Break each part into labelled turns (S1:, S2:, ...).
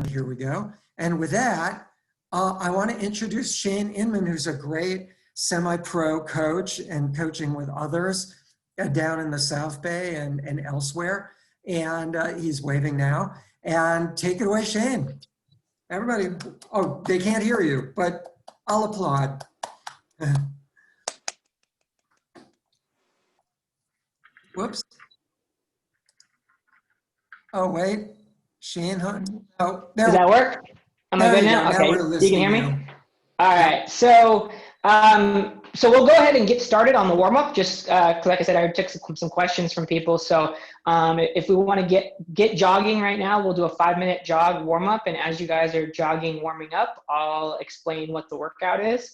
S1: Here we go. And with that, I want to introduce Cheyne Inman, who's a great semi-pro coach and coaching with others down in the South Bay and elsewhere. And he's waving now. And take it away, Cheyne. Everybody, oh, they can't hear you, but I'll applaud. Whoops. Oh, wait. Cheyne, oh,
S2: Does that work? Am I good now? Okay, you can hear me? All right, so we'll go ahead and get started on the warm-up. Just like I said, I took some questions from people. So if we want to get jogging right now, we'll do a 5-minute jog warm-up. And as you guys are jogging, warming up, I'll explain what the workout is.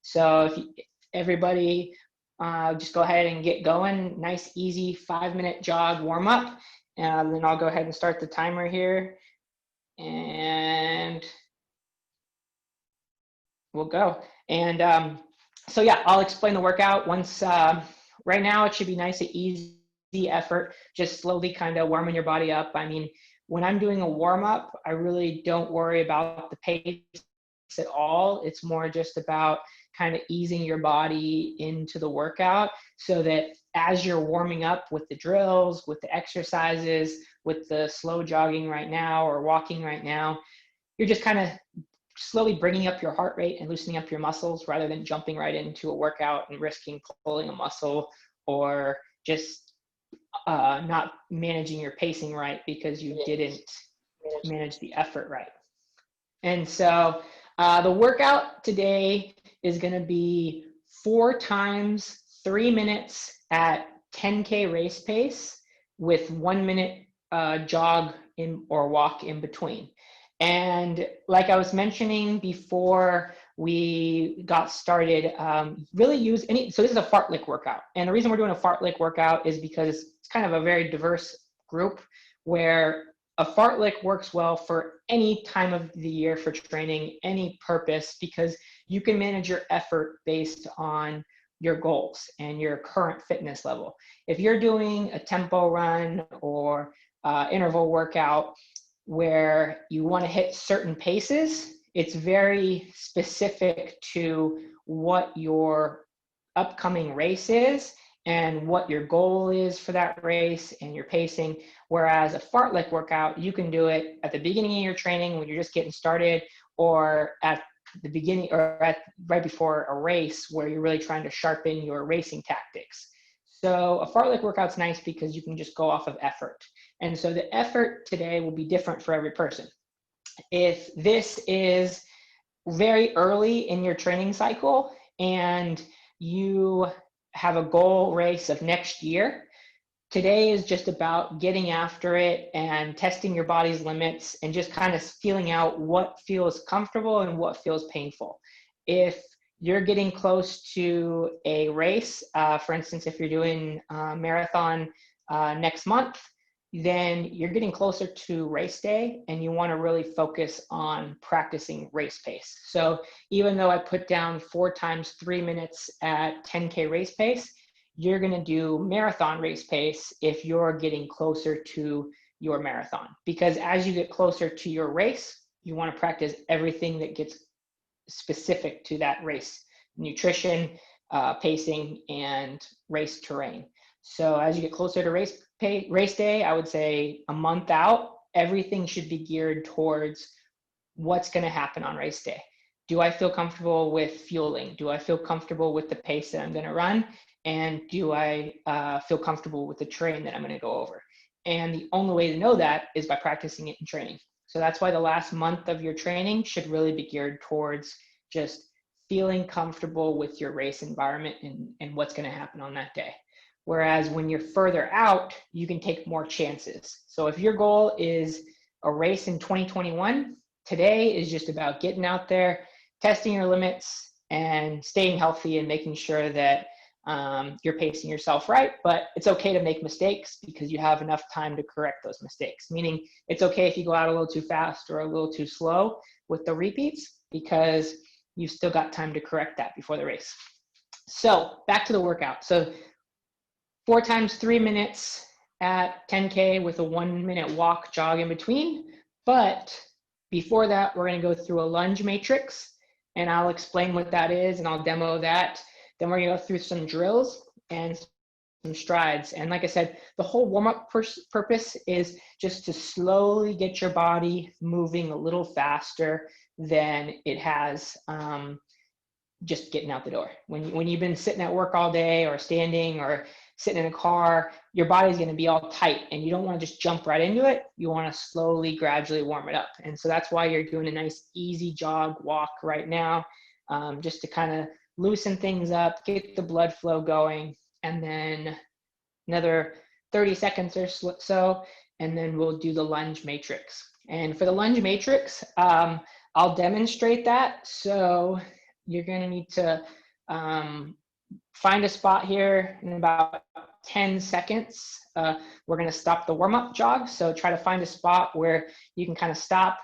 S2: So if everybody just go ahead and get going. Nice, easy 5-minute jog warm-up. And then I'll go ahead and start the timer here. And we'll go. And so yeah, I'll explain the workout once. Right now it should be nice and easy effort, just slowly kind of warming your body up. I mean, when I'm doing a warm up, I really don't worry about the pace at all. It's more just about kind of easing your body into the workout so that as you're warming up with the drills, with the exercises, with the slow jogging right now or walking right now, you're just kind of slowly bringing up your heart rate and loosening up your muscles rather than jumping right into a workout and risking pulling a muscle or just not managing your pacing right because you didn't manage the effort right. And so the workout today is going to be 4 times 3 minutes at 10K race pace with 1 minute jog or walk in between. And like I was mentioning before we got started, really use so this is a fartlek workout. And the reason we're doing a fartlek workout is because it's kind of a very diverse group where a fartlek works well for any time of the year for training, any purpose, because you can manage your effort based on your goals and your current fitness level. If you're doing a tempo run or interval workout where you want to hit certain paces, it's very specific to what your upcoming race is and what your goal is for that race and your pacing. Whereas a fartlek workout, you can do it at the beginning of your training when you're just getting started, or at the beginning or right before a race where you're really trying to sharpen your racing tactics. So a fartlek workout's nice because you can just go off of effort. And so the effort today will be different for every person. If this is very early in your training cycle and you have a goal race of next year, today is just about getting after it and testing your body's limits and just kind of feeling out what feels comfortable and what feels painful. If you're getting close to a race, for instance, if you're doing a marathon next month, then you're getting closer to race day and you want to really focus on practicing race pace. So even though I put down 4 times 3 minutes at 10K race pace, you're going to do marathon race pace if you're getting closer to your marathon. Because as you get closer to your race, you want to practice everything that gets specific to that race: nutrition, pacing, and race terrain. So as you get closer to race day, I would say a month out, everything should be geared towards what's going to happen on race day. Do I feel comfortable with fueling? Do I feel comfortable with the pace that I'm going to run? And do I feel comfortable with the terrain that I'm going to go over? And the only way to know that is by practicing it in training. So that's why the last month of your training should really be geared towards just feeling comfortable with your race environment and what's going to happen on that day. Whereas when you're further out, you can take more chances. So if your goal is a race in 2021, today is just about getting out there, testing your limits, and staying healthy and making sure that you're pacing yourself right. But it's okay to make mistakes because you have enough time to correct those mistakes. Meaning it's okay if you go out a little too fast or a little too slow with the repeats because you've still got time to correct that before the race. So back to the workout. So 4 times 3 minutes at 10K with a 1 minute walk jog in between. But before that, we're going to go through a lunge matrix, and I'll explain what that is, and I'll demo that. Then we're going to go through some drills and some strides. And like I said, the whole warm-up purpose is just to slowly get your body moving a little faster than it has just getting out the door. When you've been sitting at work all day or standing or sitting in a car, your body's going to be all tight, and you don't want to just jump right into it. You want to slowly, gradually warm it up. And so that's why you're doing a nice, easy jog walk right now, just to kind of loosen things up, get the blood flow going, and then another 30 seconds or so, and then we'll do the lunge matrix. And for the lunge matrix, I'll demonstrate that. So you're going to need to find a spot here in about 10 seconds. We're going to stop the warm-up jog. So try to find a spot where you can kind of stop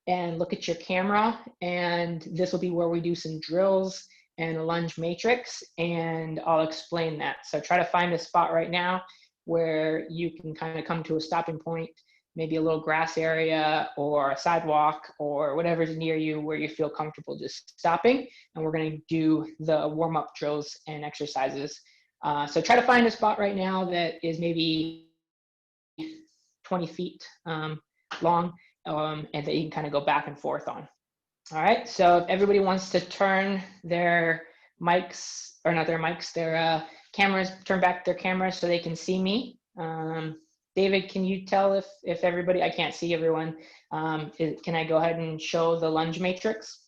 S2: and look at your camera. And this will be where we do some drills and a lunge matrix, and I'll explain that. So try to find a spot right now where you can kind of come to a stopping point, maybe a little grass area or a sidewalk or whatever's near you where you feel comfortable just stopping. And we're going to do the warm-up drills and exercises. So try to find a spot right now that is maybe 20 feet long, and that you can kind of go back and forth on. All right, so if everybody wants to turn their mics, or not their mics, their cameras, turn back their cameras so they can see me. David, can you tell if everybody, I can't see everyone, can I go ahead and show the lunge matrix?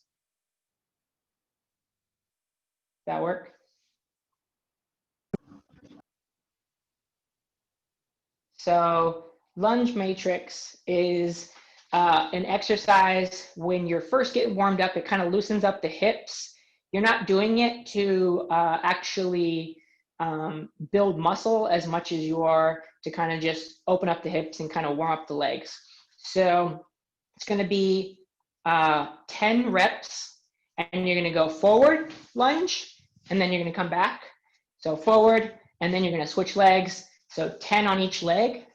S2: That work? So lunge matrix is an exercise when you're first getting warmed up. It kind of loosens up the hips. You're not doing it to actually build muscle as much as you are to kind of just open up the hips and kind of warm up the legs. So it's going to be 10 reps, and you're going to go forward lunge, and then you're going to come back. So forward, and then you're going to switch legs. So 10 on each leg.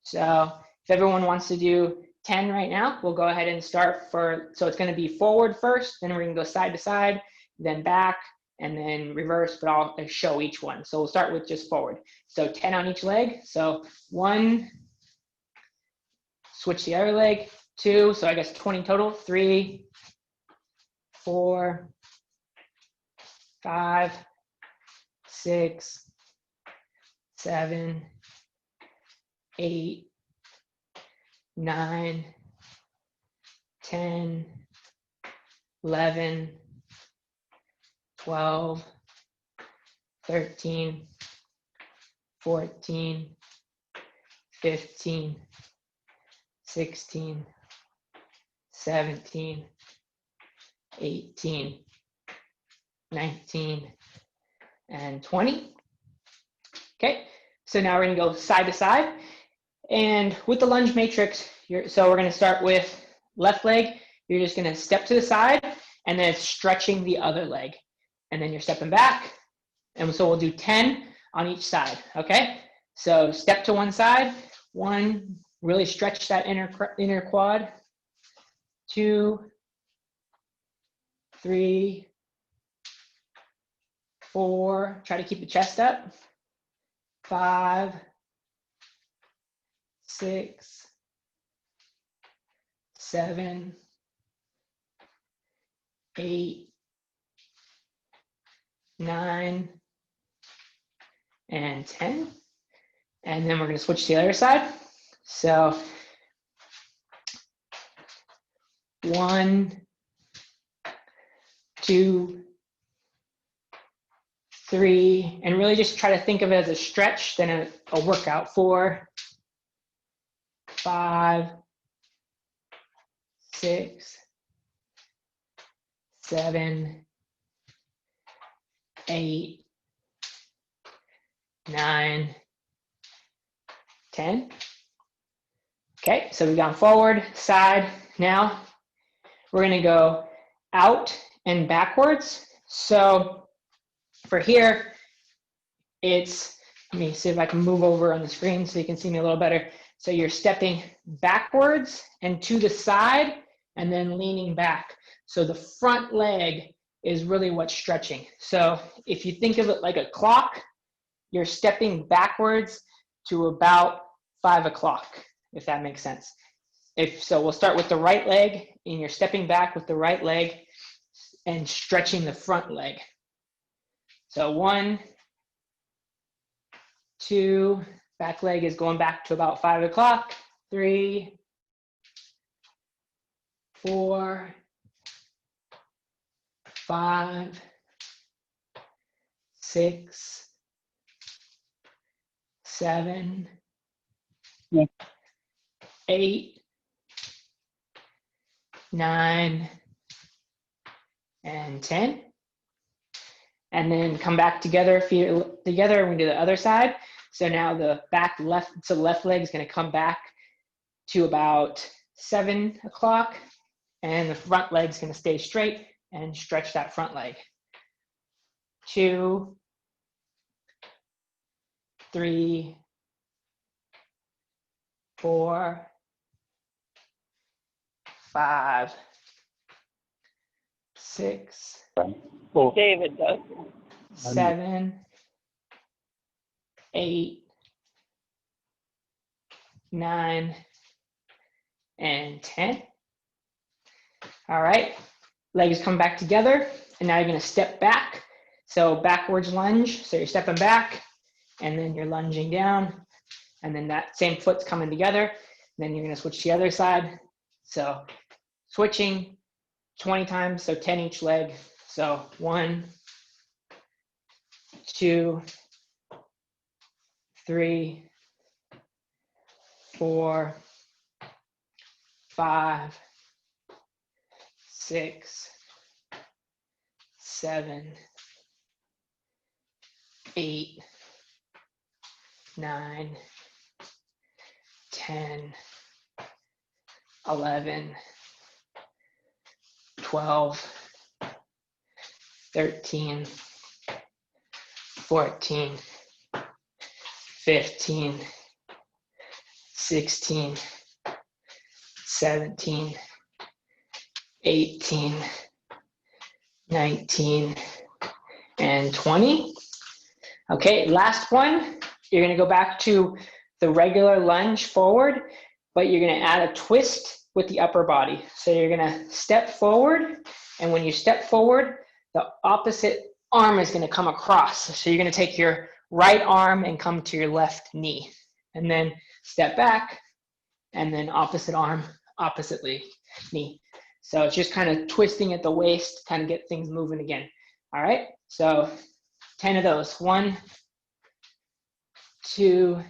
S2: So if everyone wants to do 10 right now, we'll go ahead and start so it's going to be forward first, then we're going to go side to side, then back, and then reverse, but I'll show each one. So we'll start with just forward. So 10 on each leg. So 1, switch the other leg, 2, so I guess 20 total, 3, 4, 5, 6, 7, 8, 9, 10, 11, 12, 13, 14, 15, 16, 17, 18, 19, and 20. Okay, so now we're going to go side to side. And with the lunge matrix, so we're going to start with left leg. You're just going to step to the side, and then it's stretching the other leg. And then you're stepping back. And so we'll do 10 on each side, okay? So step to one side. 1, really stretch that inner quad. 2, 3, 4, try to keep the chest up. 5, 6, 7, 8, 9, and 10. And then we're going to switch to the other side. So 1, 2, 3, and really just try to think of it as a stretch, then a workout. 4, 5, 6, 7, 8, 9, 10. Okay, so we've gone forward, side. Now we're going to go out and backwards. So for here, let me see if I can move over on the screen so you can see me a little better. So you're stepping backwards and to the side and then leaning back. So the front leg is really what's stretching. So if you think of it like a clock, you're stepping backwards to about 5 o'clock, if that makes sense. So we'll start with the right leg, and you're stepping back with the right leg and stretching the front leg. So 1, 2, back leg is going back to about 5 o'clock, 3, 4, 5, 6, 7, 8, 9, and 10. And then come back together, feet together, and we do the other side. So now the left leg is going to come back to about 7 o'clock, and the front leg is going to stay straight and stretch that front leg. 2, 3, 4, 5, 6,
S3: David does.
S2: 7, 8, 9, and 10. All right, legs come back together, and now you're going to step back. So backwards lunge, so you're stepping back, and then you're lunging down, and then that same foot's coming together, and then you're going to switch to the other side. So switching 20 times, so 10 each leg. So 1, 2, 3, 4, 5, 6, 7, 8, 9, 10, 11, 12, 13, 14, 15, 16, 17, 18, 19, and 20. Okay, last one. You're going to go back to the regular lunge forward, but you're going to add a twist with the upper body. So you're going to step forward, and when you step forward, the opposite arm is going to come across. So you're going to take your right arm and come to your left knee, and then step back, and then opposite arm, oppositely knee. So it's just kind of twisting at the waist, kind of get things moving again. All right, so 10 of those. 1, 2,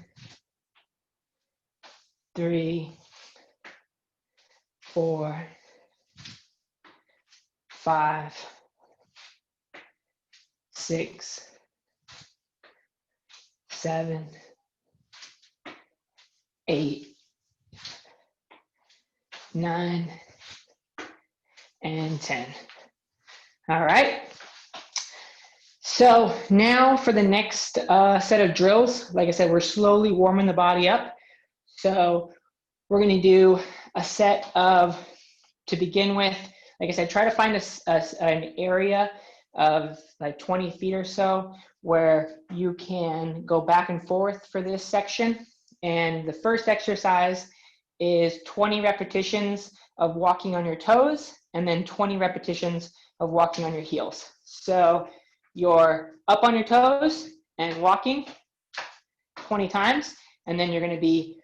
S2: 3, 4, 5, 6, 7, 8, 9, and 10. All right. So now for the next set of drills, like I said, we're slowly warming the body up. So we're going to do a set of, to begin with, like I said, try to find an area of like 20 feet or so where you can go back and forth for this section. And the first exercise is 20 repetitions of walking on your toes, and then 20 repetitions of walking on your heels. So you're up on your toes and walking 20 times, and then you're going to be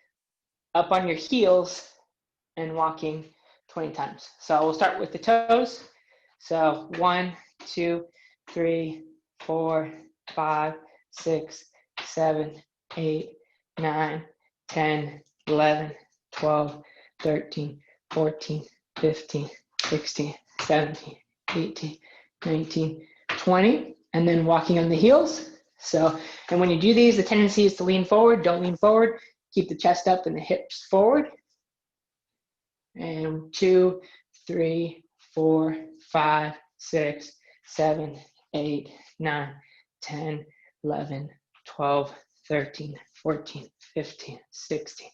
S2: up on your heels and walking 20 times. So we'll start with the toes. So 1, 2, 3, 4, 5, 6, 7, 8, 9, 10, 11, 12, 13, 14, 15, 16, 17, 18, 19, 20, and then walking on the heels. So, and when you do these, the tendency is to lean forward. Don't lean forward. Keep the chest up and the hips forward. And 2, 3, 4, 5, 6, 7, 8, 9, 10, 11, 12, 13, 14, 15, 16,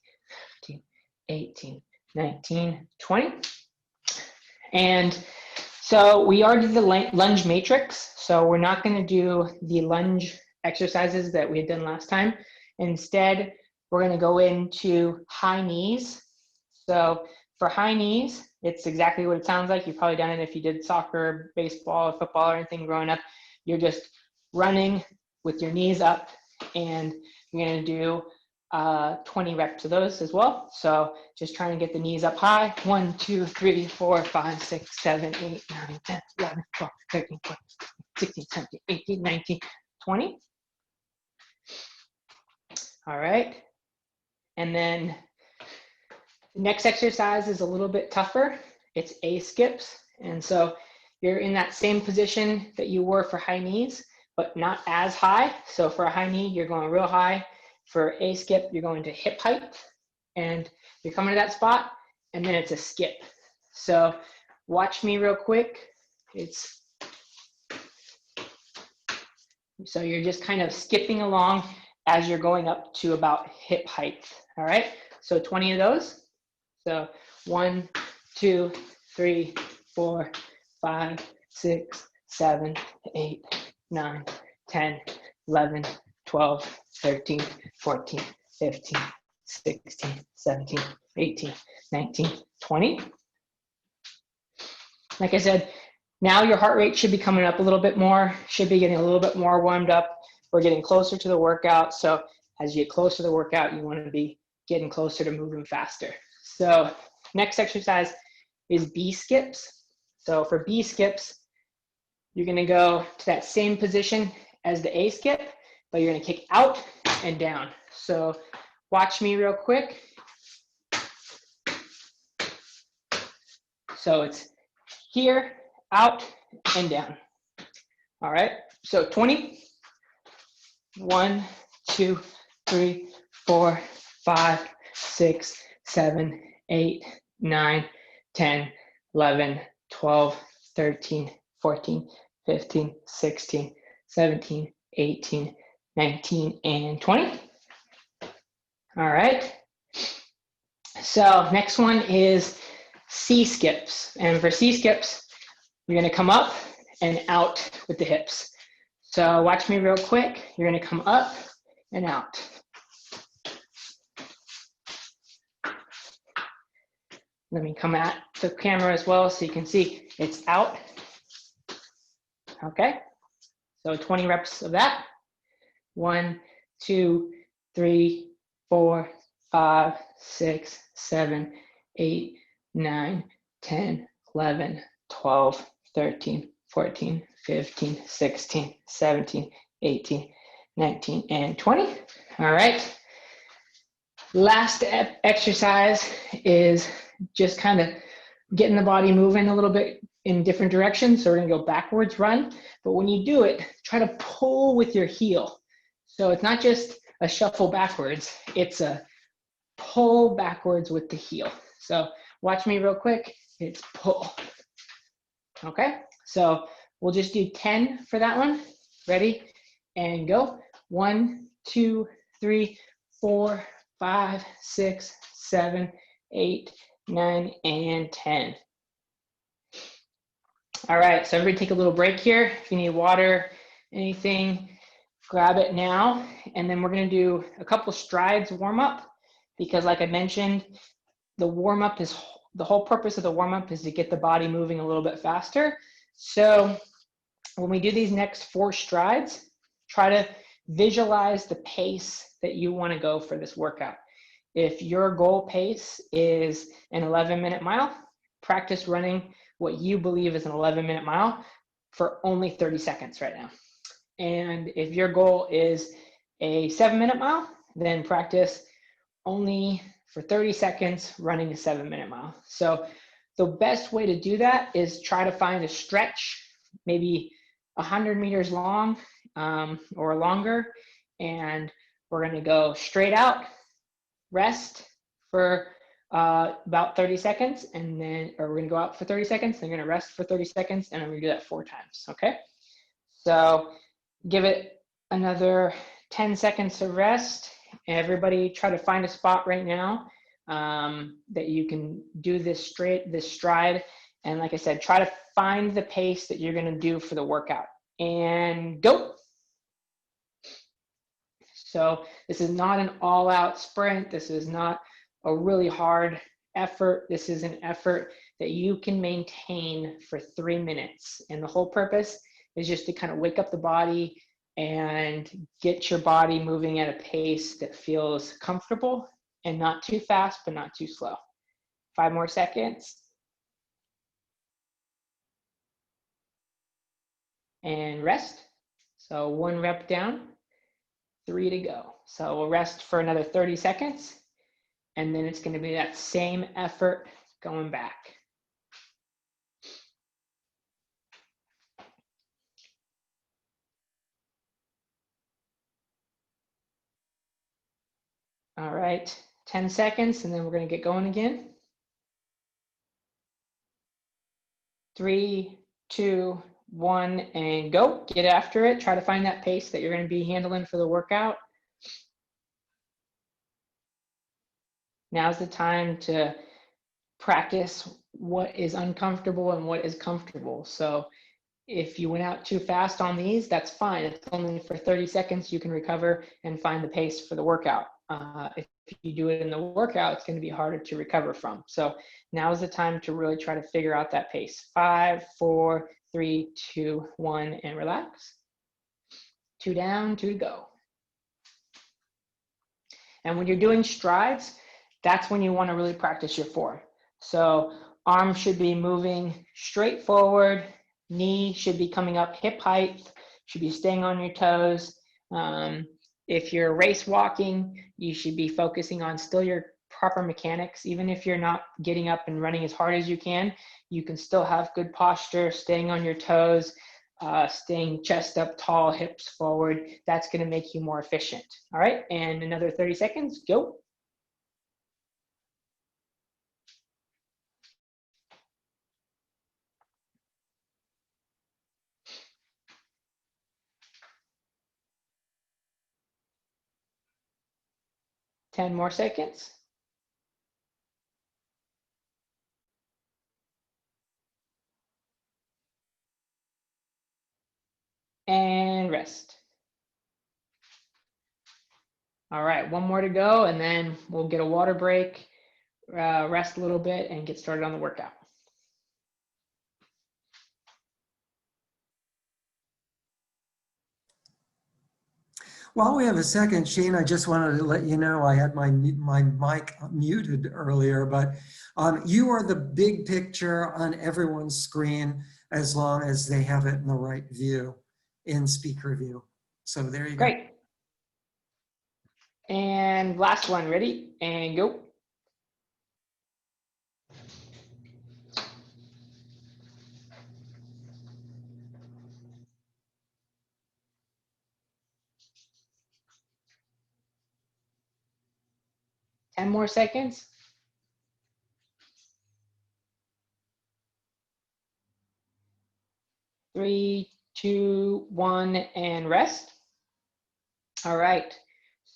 S2: 18, 19, 20. And so we already did the lunge matrix. So we're not going to do the lunge exercises that we had done last time. Instead, we're going to go into high knees. So for high knees, it's exactly what it sounds like. You've probably done it if you did soccer, baseball, or football, or anything growing up. You're just running with your knees up, and you're going to do 20 reps of those as well. So just trying to get the knees up high. 1, 2, 3, 4, 5, 6, 7, 8, 9, 10, 11, 12, 13, 14, 16, 17, 18, 19, 20. All right. And then the next exercise is a little bit tougher. It's A skips. And so you're in that same position that you were for high knees, but not as high. So for a high knee, you're going real high. For A skip, you're going to hip height, and you're coming to that spot, and then it's a skip. So watch me real quick. So you're just kind of skipping along as you're going up to about hip height. All right, so 20 of those. So 1, 2, 3, 4, 5, 6, 7, 8, 9, 10, 11, 12, 13, 14, 15, 16, 17, 18, 19, 20. Like I said, now your heart rate should be coming up a little bit more, should be getting a little bit more warmed up. We're getting closer to the workout. So as you get closer to the workout, you want to be getting closer to moving faster. So next exercise is B skips. So for B skips, you're going to go to that same position as the A skip, but you're going to kick out and down. So watch me real quick. So it's here, out, and down. All right, so 20. 1, 2, 3, 4, 5, 6, 7, 8, 9, 10, 11, 12, 13, 14, 15, 16, 17, 18, 19, and 20. All right. So next one is C skips. And for C skips, you're going to come up and out with the hips. So watch me real quick. You're going to come up and out. Let me come at the camera as well so you can see it's out. Okay. So 20 reps of that. 1, 2, 3, 4, 5, 6, 7, 8, 9, 10, 11, 12, 13, 14, 15, 16, 17, 18, 19, and 20. All right. Last exercise is just kind of getting the body moving a little bit in different directions. So we're going to go backwards run. But when you do it, try to pull with your heel. So it's not just a shuffle backwards. It's a pull backwards with the heel. So watch me real quick. It's pull. Okay. So we'll just do 10 for that one. Ready? And go. 1, 2, 3, 4, 5, 6, 7, 8, 9, and 10. All right, so everybody take a little break here. If you need water, anything, grab it now. And then we're gonna do a couple strides warm up, because like I mentioned, the warm up is, the whole purpose of the warm up is to get the body moving a little bit faster. So when we do these next 4 strides, try to visualize the pace that you want to go for this workout. If your goal pace is an 11-minute mile, practice running what you believe is an 11-minute mile for only 30 seconds right now. And if your goal is a 7-minute mile, then practice only for 30 seconds running a 7-minute mile. So the best way to do that is try to find a stretch, maybe 100 meters long or longer, and we're going to go straight out, rest for about 30 seconds, and then, or we're going to go out for 30 seconds, then we're going to rest for 30 seconds, and then we're going to do that 4 times. Okay, so give it another 10 seconds of rest. Everybody try to find a spot right now that you can do this stride. And like I said, try to find the pace that you're going to do for the workout. And go. So this is not an all-out sprint. This is not a really hard effort. This is an effort that you can maintain for 3 minutes. And the whole purpose is just to kind of wake up the body and get your body moving at a pace that feels comfortable and not too fast, but not too slow. 5 more seconds. And rest. So 1 rep down, 3 to go. So we'll rest for another 30 seconds, and then it's going to be that same effort going back. All right, 10 seconds, and then we're going to get going again. 3, 2, 1, and go. Get after it. Try to find that pace that you're going to be handling for the workout. Now's the time to practice what is uncomfortable and what is comfortable. So if you went out too fast on these, that's fine. It's only for 30 seconds. You can recover and find the pace for the workout. If you do it in the workout, it's going to be harder to recover from. So now is the time to really try to figure out that pace. 5, 4, 3, 2, 1, and relax. 2 down, 2 to go. And when you're doing strides, that's when you want to really practice your form. So arms should be moving straight forward. Knee should be coming up hip height, should be staying on your toes. If you're race walking, you should be focusing on still your proper mechanics. Even if you're not getting up and running as hard as you can still have good posture, staying on your toes, staying chest up tall, hips forward. That's going to make you more efficient. All right, and another 30 seconds, go. Ten more seconds. And rest. All right, 1 more to go, and then we'll get a water break, rest a little bit, and get started on the workout.
S1: While we have a second, Cheyne, I just wanted to let you know I had my mic muted earlier, but you are the big picture on everyone's screen as long as they have it in the right view, in speaker view. So there you go.
S2: Great. And last one, ready? And go. Ten more seconds. 3, 2, 1, and rest. All right.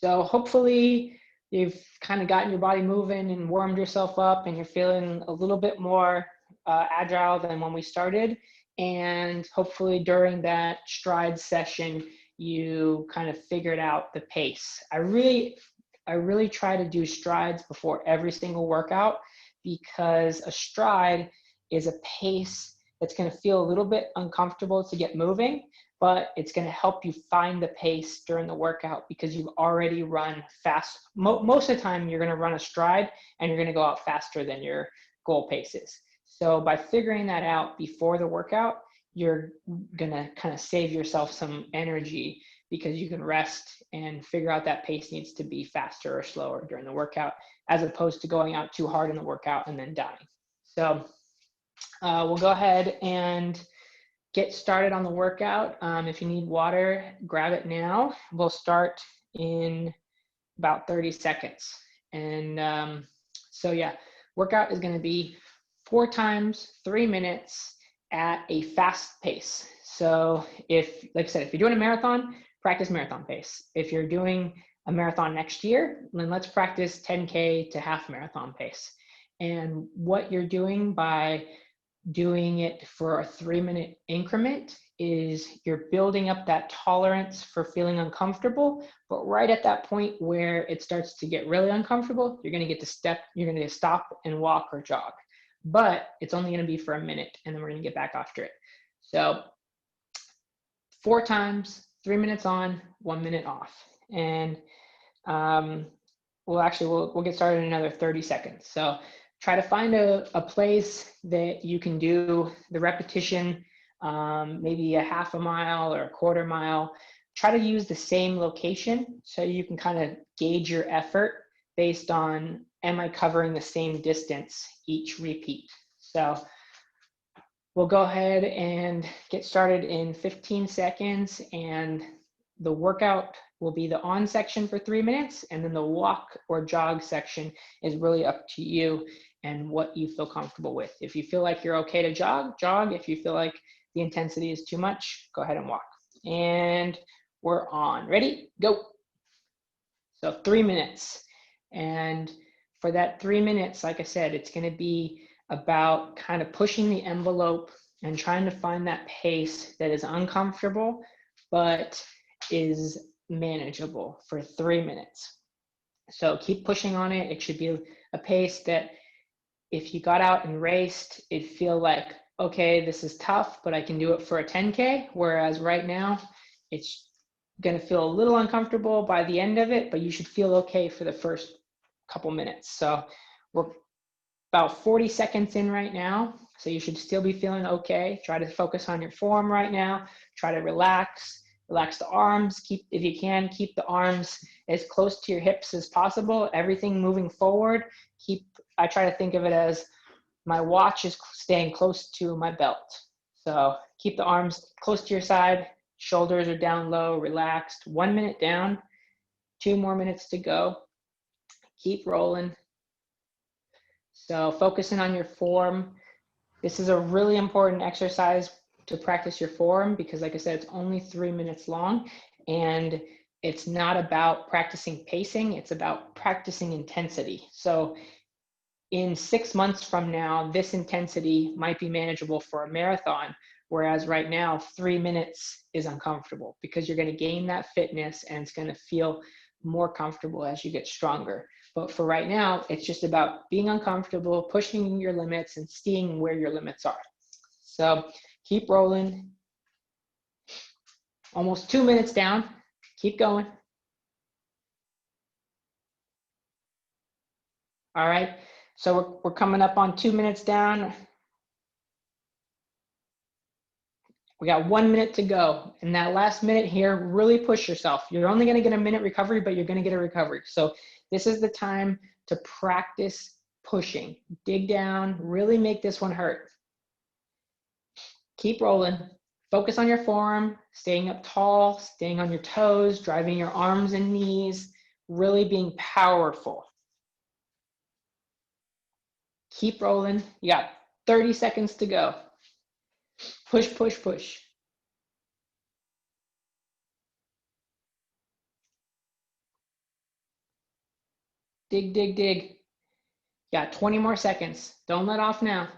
S2: So hopefully you've kind of gotten your body moving and warmed yourself up, and you're feeling a little bit more agile than when we started. And hopefully during that stride session, you kind of figured out the pace. I really try to do strides before every single workout, because a stride is a pace that's going to feel a little bit uncomfortable to get moving, but it's going to help you find the pace during the workout because you've already run fast. Most of the time you're going to run a stride and you're going to go out faster than your goal pace is. So by figuring that out before the workout, you're going to kind of save yourself some energy, because you can rest and figure out that pace needs to be faster or slower during the workout, as opposed to going out too hard in the workout and then dying. So we'll go ahead and get started on the workout. If you need water, grab it now. We'll start in about 30 seconds. And so yeah, workout is going to be 4 times 3 minutes at a fast pace. So if, like I said, if you're doing a marathon, practice marathon pace. If you're doing a marathon next year, then let's practice 10K to half marathon pace. And what you're doing by doing it for a 3-minute increment is you're building up that tolerance for feeling uncomfortable, but right at that point where it starts to get really uncomfortable, you're going to stop and walk or jog. But it's only going to be for a minute, and then we're going to get back after it. So 4 times, 3 minutes on, 1 minute off. And we'll get started in another 30 seconds. So try to find a place that you can do the repetition, maybe a half a mile or a quarter mile. Try to use the same location so you can kind of gauge your effort based on, am I covering the same distance each repeat? So we'll go ahead and get started in 15 seconds, and the workout will be the on section for 3 minutes, and then the walk or jog section is really up to you and what you feel comfortable with. If you feel like you're okay to jog, jog. If you feel like the intensity is too much, go ahead and walk. And we're on. Ready? Go. So 3 minutes. And for that 3 minutes, like I said, it's going to be about kind of pushing the envelope and trying to find that pace that is uncomfortable, but is manageable for 3 minutes. So keep pushing on it. It should be a pace that if you got out and raced, it'd feel like, okay, this is tough, but I can do it for a 10K. Whereas right now, it's going to feel a little uncomfortable by the end of it, but you should feel okay for the first couple minutes. So we're about 40 seconds in right now. So you should still be feeling okay. Try to focus on your form right now. Try to relax the arms. If you can, keep the arms as close to your hips as possible. Everything moving forward. I try to think of it as my watch is staying close to my belt. So keep the arms close to your side. Shoulders are down low, relaxed. 1 minute down, 2 more minutes to go. Keep rolling. So focusing on your form. This is a really important exercise to practice your form because, like I said, it's only 3 minutes long, and it's not about practicing pacing. It's about practicing intensity. So in 6 months from now, this intensity might be manageable for a marathon, whereas right now, 3 minutes is uncomfortable because you're going to gain that fitness and it's going to feel more comfortable as you get stronger. But for right now, it's just about being uncomfortable, pushing your limits, and seeing where your limits are. So keep rolling. Almost 2 minutes down. Keep going. All right. So we're coming up on 2 minutes down. We got 1 minute to go. In that last minute here, really push yourself. You're only going to get a minute recovery, but you're going to get a recovery. So this is the time to practice pushing. Dig down, really make this one hurt. Keep rolling. Focus on your form, staying up tall, staying on your toes, driving your arms and knees, really being powerful. Keep rolling. You got 30 seconds to go. Push, push, push. Dig, dig, dig. You got 20 more seconds. Don't let off now.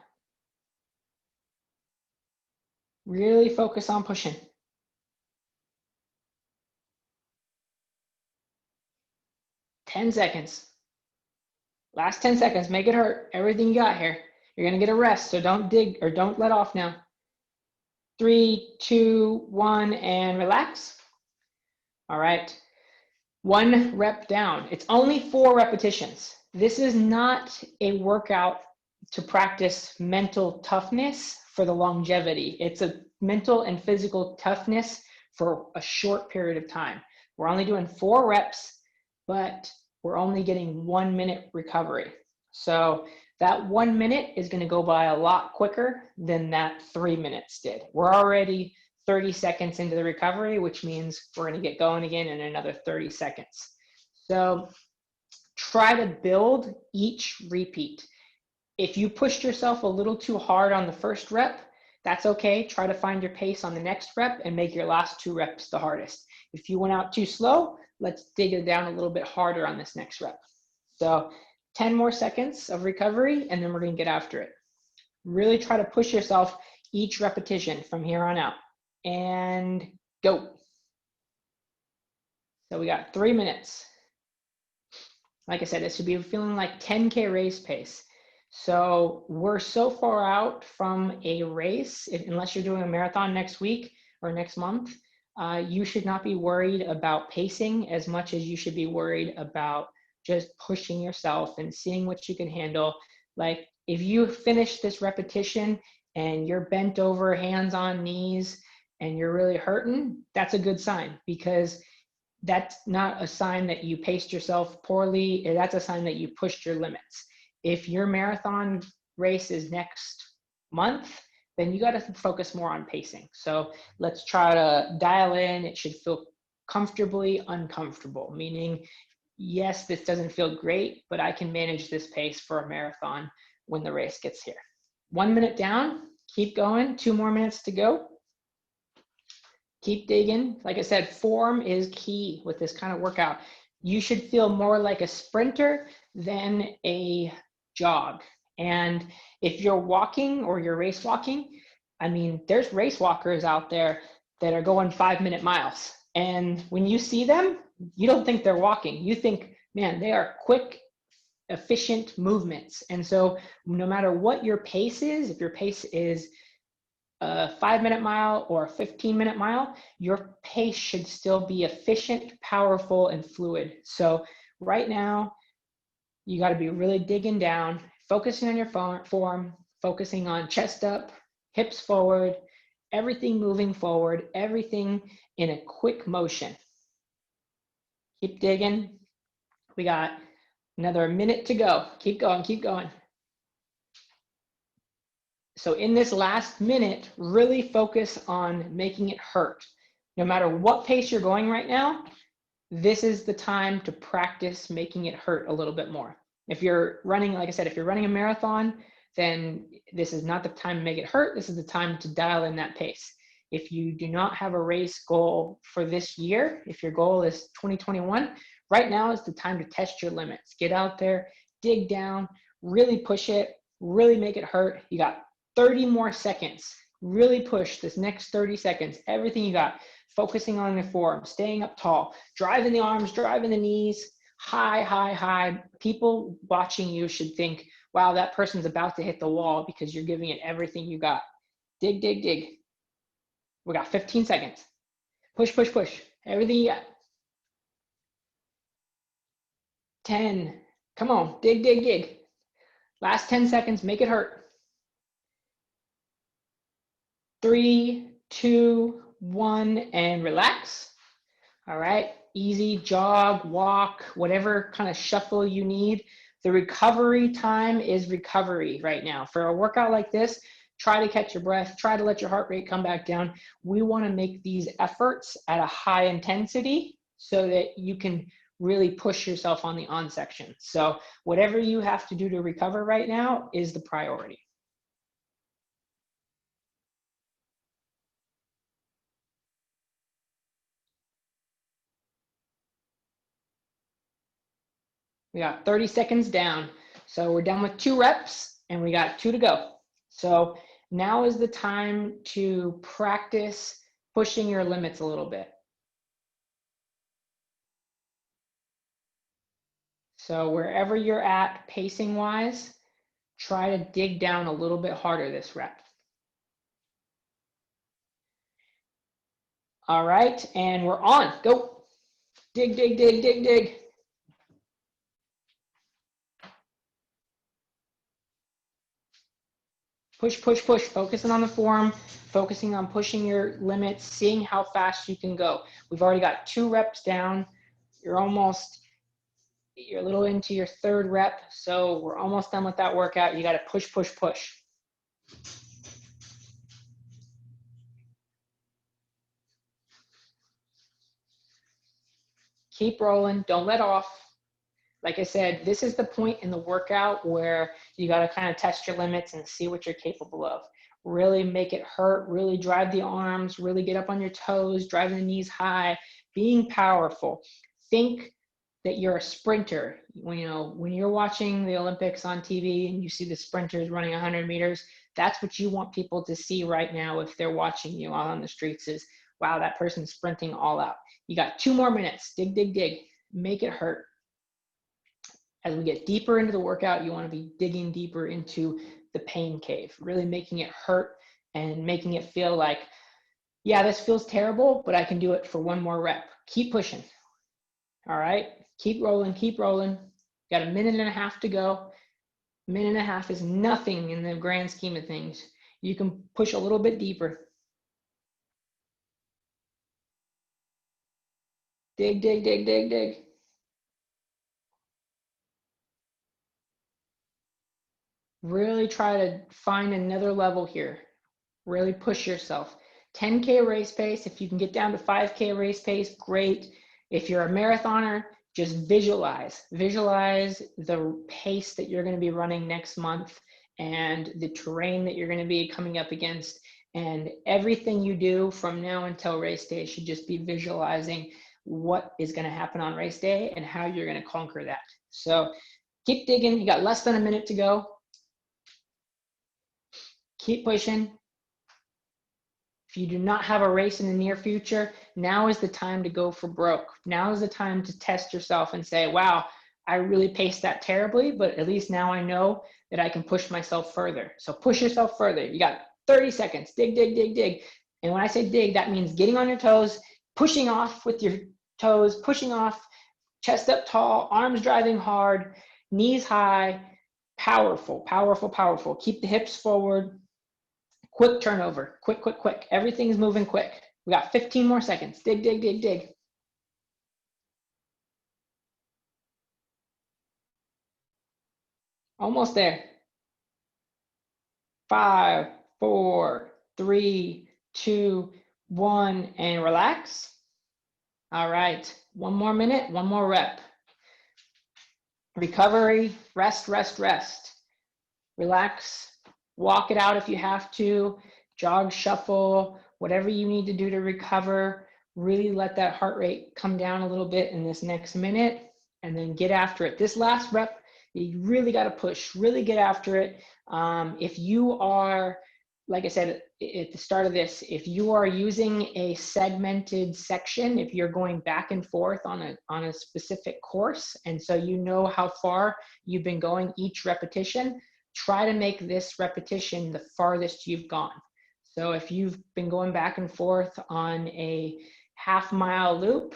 S2: Really focus on pushing. 10 seconds. Last 10 seconds. Make it hurt. Everything you got here. You're going to get a rest, so don't dig or don't let off now. 3, 2, 1, and relax. All right. 1 rep down. It's only 4 repetitions. This is not a workout to practice mental toughness for the longevity. It's a mental and physical toughness for a short period of time. We're only doing 4 reps, but we're only getting 1 minute recovery. So that 1 minute is going to go by a lot quicker than that 3 minutes did. We're already 30 seconds into the recovery, which means we're going to get going again in another 30 seconds. So try to build each repeat. If you pushed yourself a little too hard on the first rep, that's okay. Try to find your pace on the next rep and make your last 2 reps the hardest. If you went out too slow, let's dig it down a little bit harder on this next rep. So 10 more seconds of recovery, and then we're gonna get after it. Really try to push yourself each repetition from here on out. And go. So we got 3 minutes. Like I said, it should be feeling like 10K race pace. So we're so far out from a race, unless you're doing a marathon next week or next month, you should not be worried about pacing as much as you should be worried about just pushing yourself and seeing what you can handle. Like if you finish this repetition and you're bent over, hands on knees, and you're really hurting, that's a good sign, because that's not a sign that you paced yourself poorly. That's a sign that you pushed your limits. If your marathon race is next month, then you got to focus more on pacing. So let's try to dial in. It should feel comfortably uncomfortable, meaning, yes, this doesn't feel great, but I can manage this pace for a marathon when the race gets here. 1 minute down, keep going, 2 more minutes to go. Keep digging. Like I said, form is key with this kind of workout. You should feel more like a sprinter than a jog. And if you're walking or you're race walking, I mean, there's race walkers out there that are going 5-minute miles. And when you see them, you don't think they're walking. You think, man, they are quick, efficient movements. And so no matter what your pace is, if your pace is a 5-minute mile or a 15-minute mile, your pace should still be efficient, powerful, and fluid. So right now, you got to be really digging down, focusing on your form, focusing on chest up, hips forward, everything moving forward, everything in a quick motion. Keep digging. We got another minute to go. Keep going, keep going. So in this last minute, really focus on making it hurt. No matter what pace you're going right now, this is the time to practice making it hurt a little bit more. If you're running, like I said, if you're running a marathon, then this is not the time to make it hurt. This is the time to dial in that pace. If you do not have a race goal for this year, if your goal is 2021, right now is the time to test your limits. Get out there, dig down, really push it, really make it hurt. You got 30 more seconds. Really push this next 30 seconds, everything you got. Focusing on the form, staying up tall, driving the arms, driving the knees, high, high, high. People watching you should think, wow, that person's about to hit the wall, because you're giving it everything you got. Dig, dig, dig. We got 15 seconds. Push, push, push. Everything you got. 10. Come on, dig, dig, dig. Last 10 seconds, make it hurt. 3, 2, 1, and relax. All right, easy jog, walk, whatever kind of shuffle you need. The recovery time is recovery right now. For a workout like this, try to catch your breath, try to let your heart rate come back down. We want to make these efforts at a high intensity so that you can really push yourself on the on section. So whatever you have to do to recover right now is the priority. We got 30 seconds down. So we're done with 2 reps and we got 2 to go. So now is the time to practice pushing your limits a little bit. So wherever you're at pacing wise, try to dig down a little bit harder this rep. All right, and we're on. Go. Dig, dig, dig, dig, dig. Push, push, push, focusing on the form, focusing on pushing your limits, seeing how fast you can go. We've already got 2 reps down. You're a little into your 3rd rep, so we're almost done with that workout. You gotta push, push, push. Keep rolling, don't let off. Like I said, this is the point in the workout where you got to kind of test your limits and see what you're capable of. Really make it hurt, really drive the arms, really get up on your toes, drive the knees high, being powerful. Think that you're a sprinter. When you're watching the Olympics on TV and you see the sprinters running 100 meters, that's what you want people to see right now if they're watching you out on the streets is, wow, that person's sprinting all out. You got 2 more minutes. Dig, dig, dig. Make it hurt. As we get deeper into the workout, you want to be digging deeper into the pain cave, really making it hurt and making it feel like, yeah, this feels terrible, but I can do it for 1 more rep. Keep pushing. All right, keep rolling, keep rolling. Got 1.5 minutes to go. 1.5 minutes is nothing in the grand scheme of things. You can push a little bit deeper. Dig, dig, dig, dig, dig. Really try to find another level here. Really push yourself. 10K race pace. If you can get down to 5K race pace, great. If you're a marathoner, just visualize the pace that you're going to be running next month and the terrain that you're going to be coming up against. And everything you do from now until race day should just be visualizing what is going to happen on race day and how you're going to conquer that. So keep digging. You got less than 1 minute to go. Keep pushing. If you do not have a race in the near future, now is the time to go for broke. Now is the time to test yourself and say, wow, I really paced that terribly, but at least now I know that I can push myself further. So push yourself further. You got 30 seconds. Dig, dig, dig, dig. And when I say dig, that means getting on your toes, pushing off with your toes, pushing off, chest up tall, arms driving hard, knees high, powerful, powerful, powerful. Keep the hips forward. Quick turnover, quick, quick, quick. Everything's moving quick. We got 15 more seconds. Dig, dig, dig, dig. Almost there. 5, 4, 3, 2, 1, and relax. All right, 1 more minute, 1 more rep. Recovery, rest, rest, rest. Relax, walk it out if you have to, jog, shuffle, whatever you need to do to recover. Really let that heart rate come down a little bit in this next minute and then get after it. This last rep, you really got to push, really get after it. If you are, like I said at the start of this, if you are using a segmented section, if you're going back and forth on a specific course, and so you know how far you've been going each repetition, try to make this repetition the farthest you've gone. So if you've been going back and forth on a half-mile loop,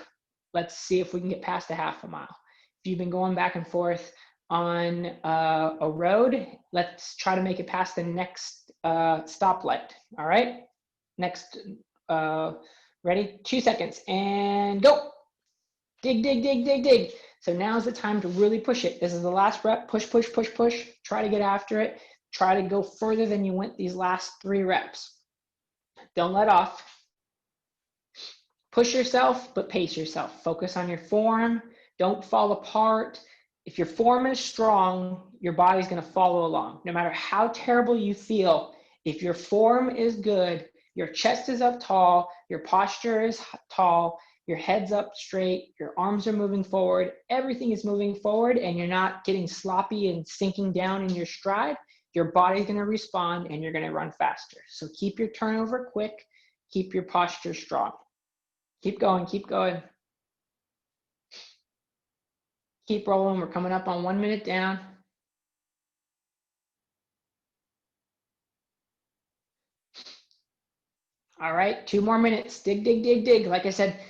S2: let's see if we can get past a half a mile. If you've been going back and forth on a road, let's try to make it past the next stoplight. All right, next, ready? 2 seconds and go. Dig, dig, dig, dig, dig. So now's the time to really push it. This is the last rep. Push, push, push, push. Try to get after it. Try to go further than you went these last 3 reps. Don't let off. Push yourself, but pace yourself. Focus on your form. Don't fall apart. If your form is strong, your body's going to follow along. No matter how terrible you feel, if your form is good, your chest is up tall, your posture is tall, your head's up straight, your arms are moving forward, everything is moving forward, and you're not getting sloppy and sinking down in your stride, your body's going to respond and you're going to run faster. So keep your turnover quick, keep your posture strong. Keep going, keep going. Keep rolling. We're coming up on 1 minute down. All right, 2 more minutes. Dig, dig, dig, dig. Like I said,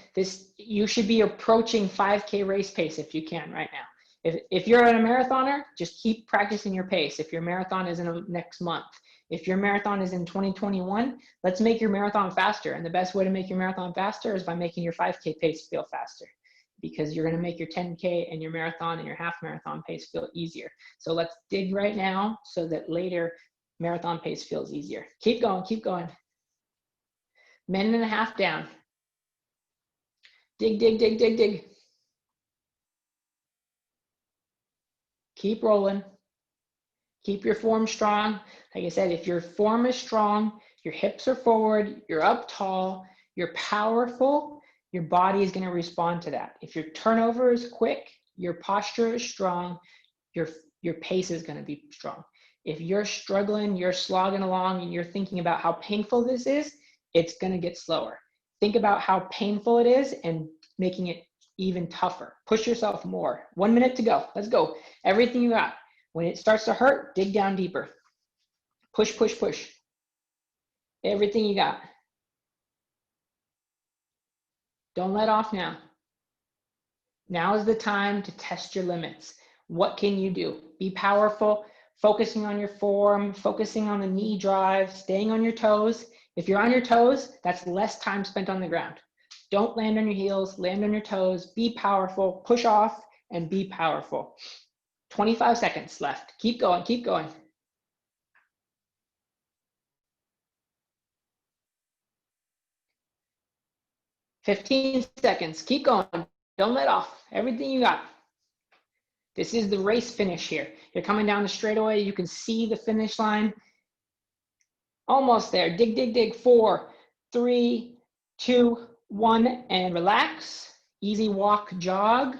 S2: you should be approaching 5K race pace if you can right now. If you're a marathoner, just keep practicing your pace. If your marathon is in next month, if your marathon is in 2021, let's make your marathon faster. And the best way to make your marathon faster is by making your 5K pace feel faster, because you're going to make your 10K and your marathon and your half marathon pace feel easier. So let's dig right now so that later marathon pace feels easier. Keep going, keep going. 1.5 minutes down. Dig, dig, dig, dig, dig. Keep rolling. Keep your form strong. Like I said, if your form is strong, your hips are forward, you're up tall, you're powerful, your body is going to respond to that. If your turnover is quick, your posture is strong, your pace is going to be strong. If you're struggling, you're slogging along, and you're thinking about how painful this is, it's going to get slower. Think about how painful it is and making it even tougher. Push yourself more. 1 minute to go. Let's go. Everything you got. When it starts to hurt, dig down deeper. Push, push, push. Everything you got. Don't let off now. Now is the time to test your limits. What can you do? Be powerful, focusing on your form, focusing on the knee drive, staying on your toes. If you're on your toes, that's less time spent on the ground. Don't land on your heels, land on your toes, be powerful, push off, and be powerful. 25 seconds left. Keep going, keep going. "15 seconds, keep going. Don't let off. Everything you got." This is the race finish here. You're coming down the straightaway. You can see the finish line. Almost there. Dig, dig, dig. 4, 3, 2, 1, and relax. Easy walk, jog.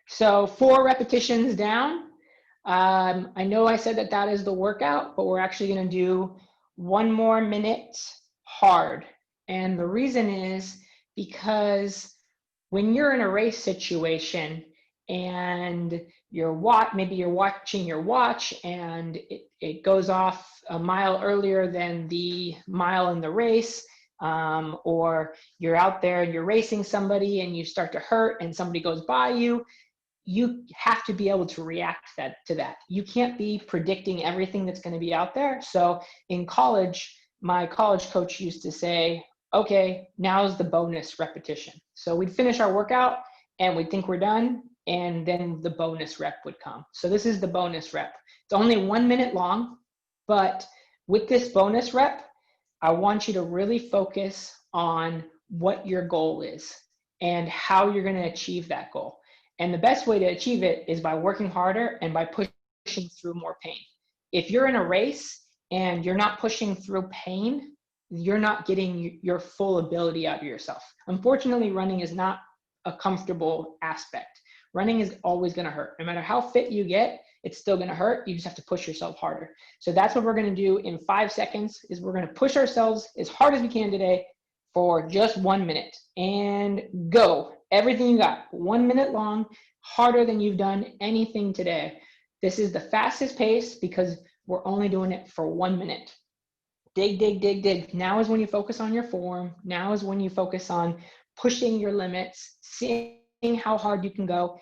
S2: So 4 repetitions down. I know I said that that is the workout, but we're actually going to do 1 more minute hard. And the reason is because when you're in a race situation and maybe you're watching your watch and it goes off a mile earlier than the mile in the race, or you're out there and you're racing somebody and you start to hurt and somebody goes by you, you have to be able to react to that. You can't be predicting everything that's going to be out there. So in college, my college coach used to say, okay, now's the bonus repetition. So we'd finish our workout and we'd think we're done, and then the bonus rep would come. So this is the bonus rep. It's only 1 minute long, but with this bonus rep, I want you to really focus on what your goal is and how you're going to achieve that goal. And the best way to achieve it is by working harder and by pushing through more pain. If you're in a race and you're not pushing through pain, you're not getting your full ability out of yourself. Unfortunately, running is not a comfortable aspect. Running is always going to hurt. No matter how fit you get, it's still going to hurt. You just have to push yourself harder. So that's what we're going to do in 5 seconds is we're going to push ourselves as hard as we can today for just 1 minute. And go. Everything you got. 1 minute long, harder than you've done anything today. This is the fastest pace because we're only doing it for 1 minute. Dig, dig, dig, dig. Now is when you focus on your form. Now is when you focus on pushing your limits, seeing how hard you can go.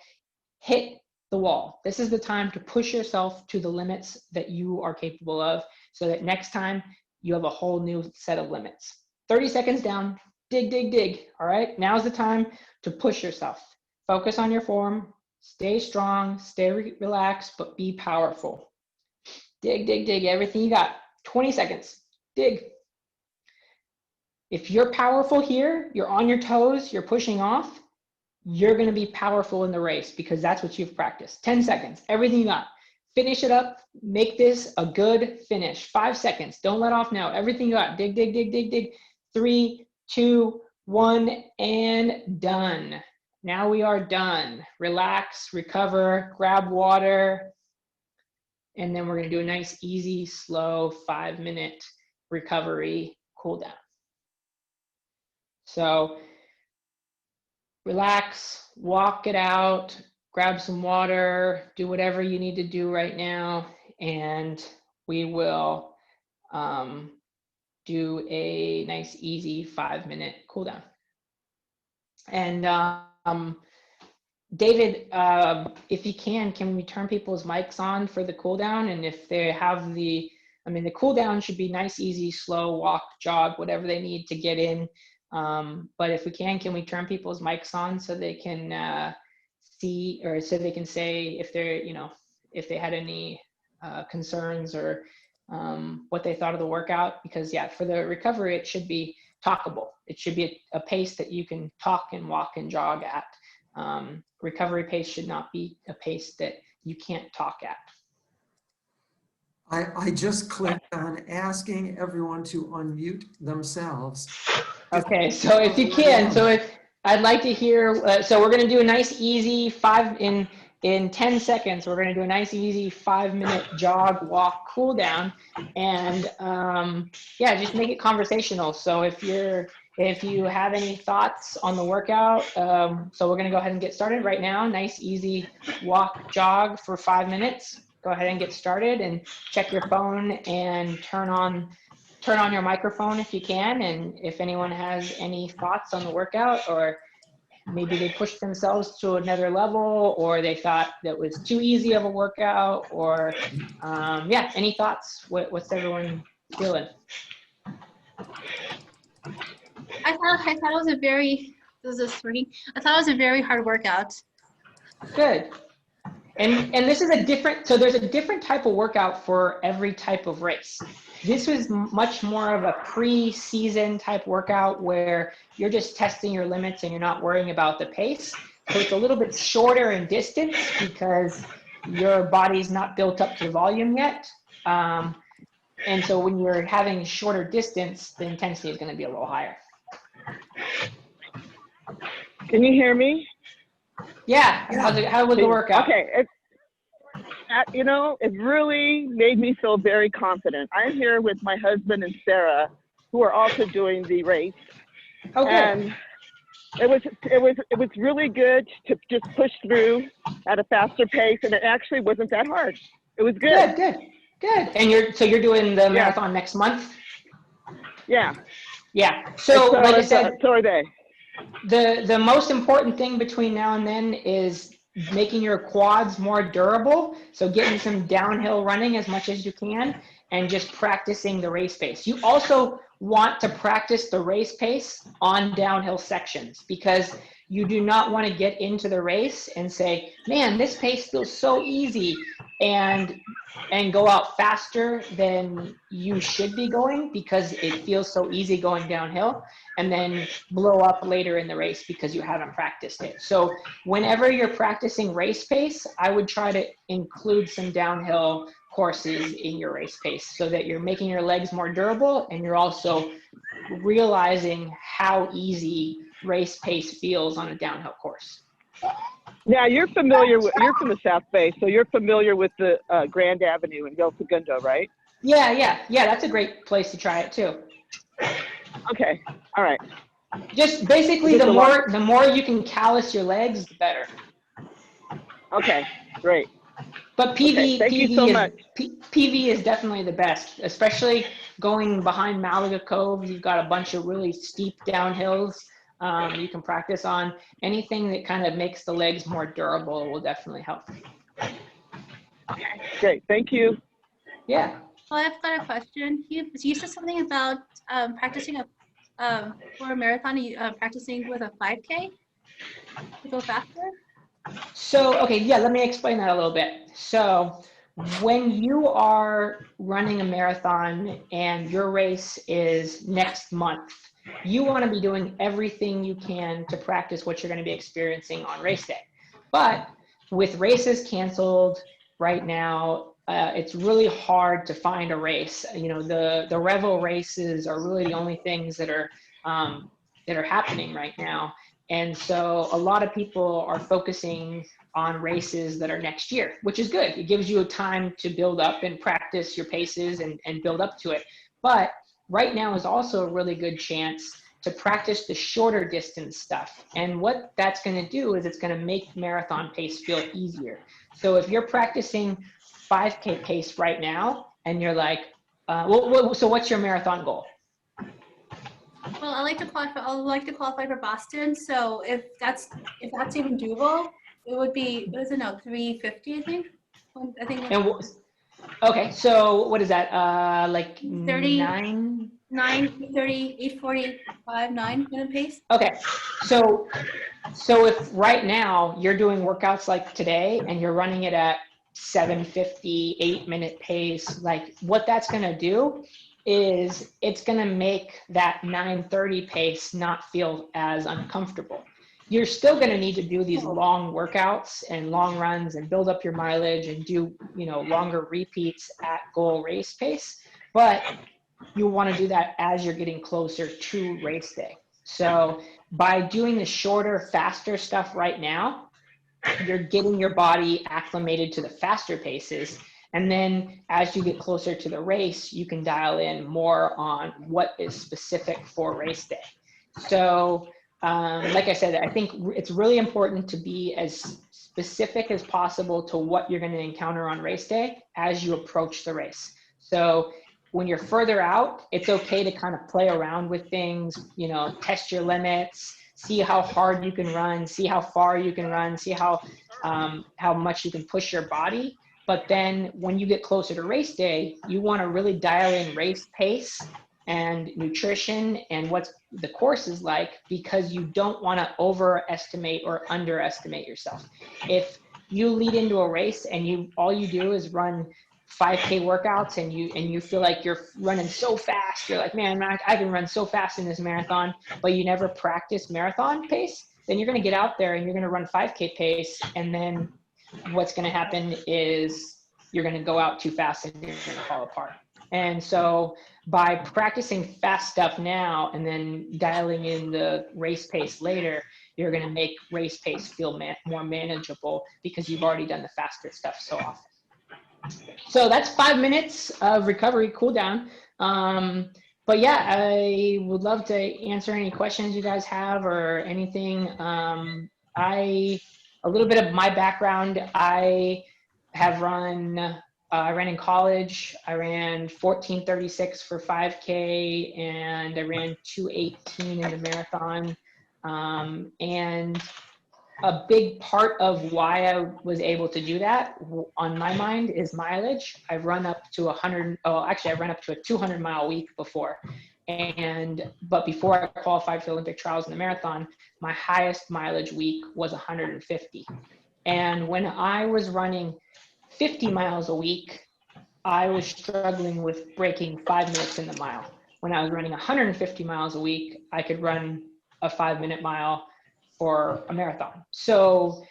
S2: Hit the wall. This is the time to push yourself to the limits that you are capable of so that next time you have a whole new set of limits. 30 seconds down. Dig, dig, dig. All right. Now's the time to push yourself. Focus on your form. Stay strong. Stay relaxed, but be powerful. Dig, dig, dig. Everything you got. 20 seconds. Dig. If you're powerful here, you're on your toes, you're pushing off, you're going to be powerful in the race because that's what you've practiced. 10 seconds. Everything you got. Finish it up. Make this a good finish. 5 seconds. Don't let off now. Everything you got. Dig, dig, dig, dig, dig. 3, 2, 1, and done. Now we are done. Relax, recover, grab water, and then we're going to do a nice, easy, slow 5-minute recovery cool down. So relax, walk it out, grab some water, do whatever you need to do right now, and we will do a nice, easy 5-minute cool down. And David, if you can we turn people's mics on for the cool down? And if they have the cool down should be nice, easy, slow, walk, jog, whatever they need to get in. But if we can we turn people's mics on so they can see, or so they can say if they're, if they had any concerns or what they thought of the workout? Because yeah, for the recovery, it should be talkable. It should be a pace that you can talk and walk and jog at. Recovery pace should not be a pace that you can't talk at.
S1: I just clicked on asking everyone to unmute themselves.
S2: Okay, so if you can, I'd like to hear, so we're going to do a nice easy in 10 seconds, we're going to do a nice easy 5-minute jog, walk, cool down. And yeah, just make it conversational. So if you have any thoughts on the workout, so we're going to go ahead and get started right now. Nice, easy walk, jog for 5 minutes. Go ahead and get started and check your phone and turn on your microphone if you can. And if anyone has any thoughts on the workout, or maybe they pushed themselves to another level, or they thought that was too easy of a workout, or yeah, any thoughts? What's everyone feeling?
S4: I thought it was a very, this is working. I thought it was a very hard workout.
S2: Good. And this is a different, so there's a different type of workout for every type of race. This was much more of a pre-season type workout where you're just testing your limits and you're not worrying about the pace. So it's a little bit shorter in distance because your body's not built up to volume yet. And so when you're having shorter distance, the intensity is going to be a little higher.
S3: Can you hear me?
S2: Yeah. How was the workout?
S3: Okay. You know, it really made me feel very confident. I'm here with my husband and Sarah, who are also doing the race.
S2: Oh, good.
S3: And it was really good to just push through at a faster pace, and it actually wasn't that hard. It was good.
S2: Good. And you're doing the marathon next month?
S3: Yeah.
S2: Yeah. So like I said,
S3: so are they.
S2: The most important thing between now and then is making your quads more durable. So getting some downhill running as much as you can and just practicing the race pace. You also want to practice the race pace on downhill sections, because you do not want to get into the race and say, man, this pace feels so easy, and go out faster than you should be going because it feels so easy going downhill, and then blow up later in the race because you haven't practiced it. So whenever you're practicing race pace, I would try to include some downhill courses in your race pace so that you're making your legs more durable, and you're also realizing how easy race pace feels on a downhill course.
S3: Now you're from the South Bay, so you're familiar with the Grand Avenue in El Segundo, right?
S2: Yeah, that's a great place to try it too.
S3: Okay, all right.
S2: Just basically the more you can callus your legs, the better.
S3: Okay, great.
S2: But PV is definitely the best, especially going behind Malaga Cove. You've got a bunch of really steep downhills you can practice on. Anything that kind of makes the legs more durable will definitely help.
S3: Okay, great. Thank you.
S2: Yeah.
S4: Well, I've got a question. You said something about practicing for a marathon, practicing with a 5K to go faster?
S2: So, okay, yeah, let me explain that a little bit. So when you are running a marathon and your race is next month, you want to be doing everything you can to practice what you're going to be experiencing on race day. But with races canceled right now, it's really hard to find a race. You know, the Revel races are really the only things that are happening right now. And so a lot of people are focusing on races that are next year, which is good. It gives you a time to build up and practice your paces and build up to it. But right now is also a really good chance to practice the shorter distance stuff. And what that's going to do is it's going to make marathon pace feel easier. So if you're practicing 5K pace right now and you're like, so what's your marathon goal?
S4: Well, I like to qualify for Boston. So if that's even doable, it would be, what is it now, 350, I think.
S2: Okay, so what is that? Like
S4: 30,
S2: 9,
S4: 30, 845, 9 minute pace.
S2: Okay, so if right now you're doing workouts like today and you're running it at 7:50, 8-minute pace, like what that's gonna do is it's gonna make that 9:30 pace not feel as uncomfortable. You're still gonna need to do these long workouts and long runs and build up your mileage and do, longer repeats at goal race pace, but you want to do that as you're getting closer to race day. So by doing the shorter, faster stuff right now, you're getting your body acclimated to the faster paces. And then as you get closer to the race, you can dial in more on what is specific for race day. So like I said, I think it's really important to be as specific as possible to what you're going to encounter on race day as you approach the race. So when you're further out, it's okay to kind of play around with things, you know, test your limits, see how hard you can run, see how far you can run, see how much you can push your body. But then when you get closer to race day, you want to really dial in race pace and nutrition and what the course is like, because you don't want to overestimate or underestimate yourself. If you lead into a race and all you do is run 5K workouts and you feel like you're running so fast, you're like, man, I can run so fast in this marathon, but you never practice marathon pace, then you're going to get out there and you're going to run 5K pace, and then what's going to happen is you're going to go out too fast and you're going to fall apart. And so by practicing fast stuff now and then dialing in the race pace later, you're going to make race pace feel more manageable because you've already done the faster stuff so often. So that's 5 minutes of recovery cool down. But yeah, I would love to answer any questions you guys have or anything. A little bit of my background, I have run, I ran in college. I ran 14:36 for 5K and I ran 2:18 in the marathon. And a big part of why I was able to do that on my mind is mileage. I've run up to I ran up to a 200-mile week before. But before I qualified for Olympic trials in the marathon, my highest mileage week was 150. And when I was running 50 miles a week, I was struggling with breaking 5 minutes in the mile. When I was running 150 miles a week, I could run a 5-minute mile for a marathon. So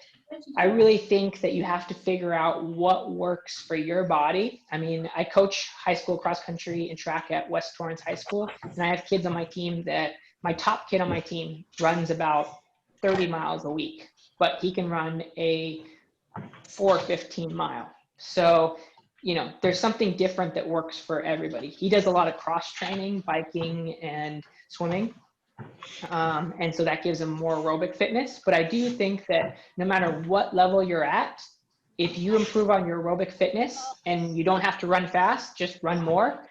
S2: I really think that you have to figure out what works for your body. I mean, I coach high school cross country and track at West Torrance High School, and I have kids on my team my top kid on my team runs about 30 miles a week, but he can run a 4:15 mile. So, you know, there's something different that works for everybody. He does a lot of cross training, biking and swimming. And so that gives them more aerobic fitness. But I do think that no matter what level you're at, if you improve on your aerobic fitness and you don't have to run fast, just run more,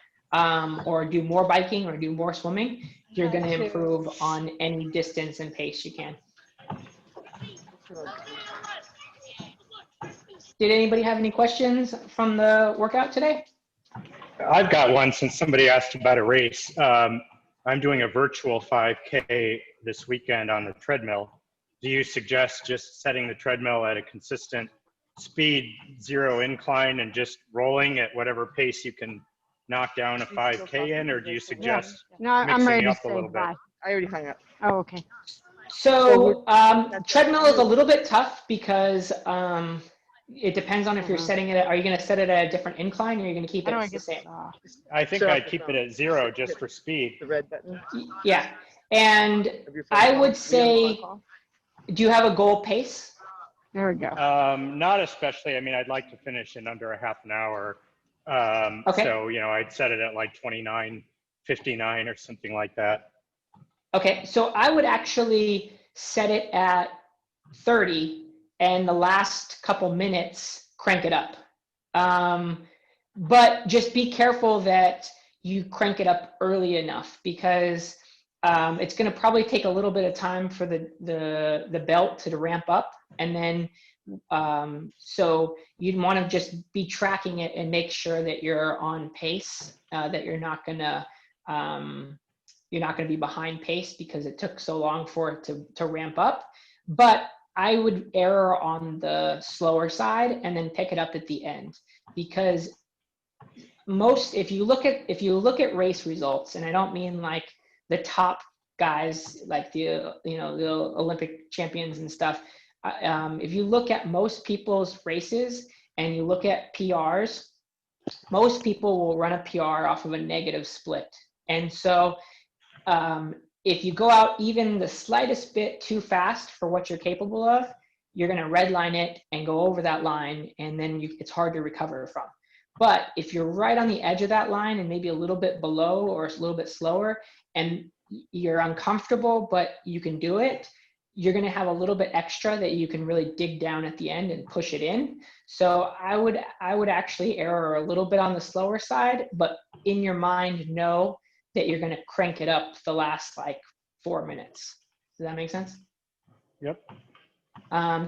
S2: or do more biking or do more swimming, you're going to improve on any distance and pace you can. Did anybody have any questions from the workout today?
S5: I've got one since somebody asked about a race. I'm doing a virtual 5K this weekend on the treadmill. Do you suggest just setting the treadmill at a consistent speed, 0 incline, and just rolling at whatever pace you can knock down a 5K in, or do you suggest
S6: I'm ready to
S5: up a
S6: say
S5: little bit?
S6: bye.
S3: I already hung up.
S6: Oh, okay.
S2: So treadmill is a little bit tough because it depends on if you're setting it at, are you going to set it at a different incline or are you going to keep it the same?
S5: I think I'd keep it at 0 just for speed.
S3: The red button.
S2: Yeah. And I would say, do you have a goal pace?
S6: There we go.
S5: Not especially. I mean, I'd like to finish in under a half an hour.
S2: Okay.
S5: So, you know, I'd set it at like 29:59 or something like that.
S2: Okay. So I would actually set it at 30 and the last couple minutes crank it up. But just be careful that you crank it up early enough, because it's going to probably take a little bit of time for the belt to ramp up. And then, so you'd want to just be tracking it and make sure that you're on pace, that you're not going to be behind pace because it took so long for it to ramp up. But I would err on the slower side and then pick it up at the end, because if you look at race results, and I don't mean like the top guys, like the Olympic champions and stuff. If you look at most people's races and you look at PRs, most people will run a PR off of a negative split. And so if you go out even the slightest bit too fast for what you're capable of, you're going to redline it and go over that line, and then it's hard to recover from. But if you're right on the edge of that line and maybe a little bit below or a little bit slower, and you're uncomfortable, but you can do it, you're going to have a little bit extra that you can really dig down at the end and push it in. So I would actually err a little bit on the slower side, but in your mind, know that you're going to crank it up the last like 4 minutes. Does that make sense?
S5: Yep.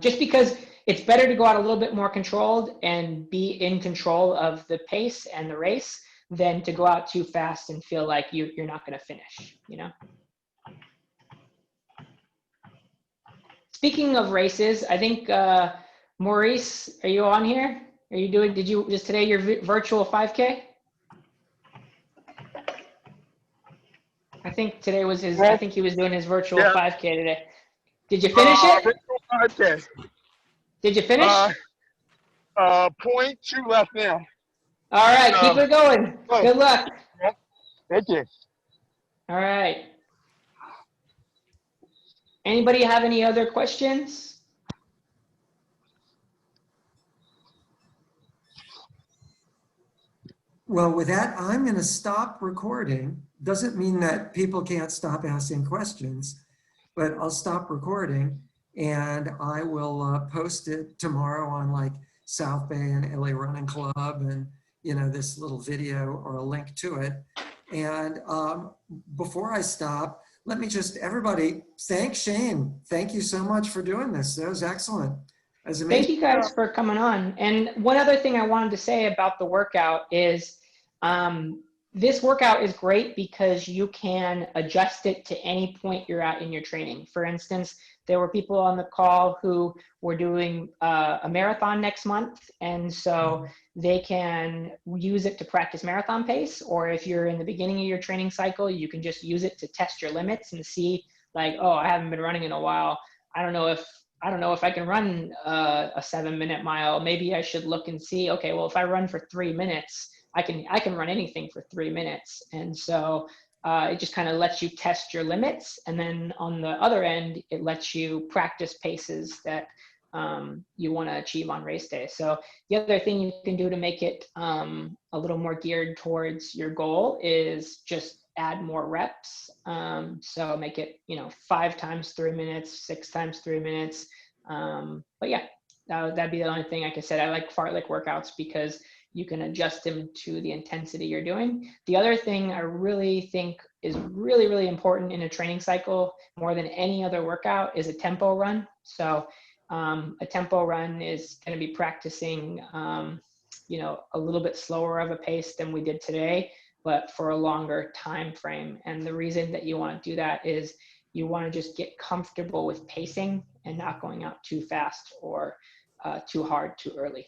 S2: Just because it's better to go out a little bit more controlled and be in control of the pace and the race than to go out too fast and feel like you're not going to finish, you know? Speaking of races, I think, Maurice, are you on here? Are you doing, is today your virtual 5K? I think today was I think he was doing his virtual 5K today. Did you finish it?
S6: Virtual 5K.
S2: Did you finish?
S6: 0.2 left now.
S2: All right, keep it going.
S6: Good.
S2: Good luck.
S6: Thank you.
S2: All right. Anybody have any other questions?
S1: Well, with that, I'm going to stop recording. Doesn't mean that people can't stop asking questions, but I'll stop recording and I will post it tomorrow on like South Bay and LA Running Club and, you know, this little video or a link to it. And before I stop, let me just, everybody, thank Cheyne. Thank you so much for doing this. That was excellent. That was amazing.
S2: Thank you guys for coming on. And one other thing I wanted to say about the workout is this workout is great because you can adjust it to any point you're at in your training. For instance, there were people on the call who were doing a marathon next month, and so they can use it to practice marathon pace, or if you're in the beginning of your training cycle, you can just use it to test your limits and see like, oh, I haven't been running in a while. I don't know if I can run a 7-minute mile. Maybe I should look and see, okay, well, if I run for 3 minutes, I can run anything for 3 minutes. And so it just kind of lets you test your limits. And then on the other end, it lets you practice paces that you want to achieve on race day. So the other thing you can do to make it a little more geared towards your goal is just add more reps. So make it, 5 times 3 minutes, 6 times 3 minutes. But yeah, that'd be the only thing. Like I said, I like fartlek workouts because you can adjust them to the intensity you're doing. The other thing I really think is really, really important in a training cycle more than any other workout is a tempo run. So a tempo run is going to be practicing, a little bit slower of a pace than we did today, but for a longer time frame. And the reason that you want to do that is you want to just get comfortable with pacing and not going out too fast or too hard too early.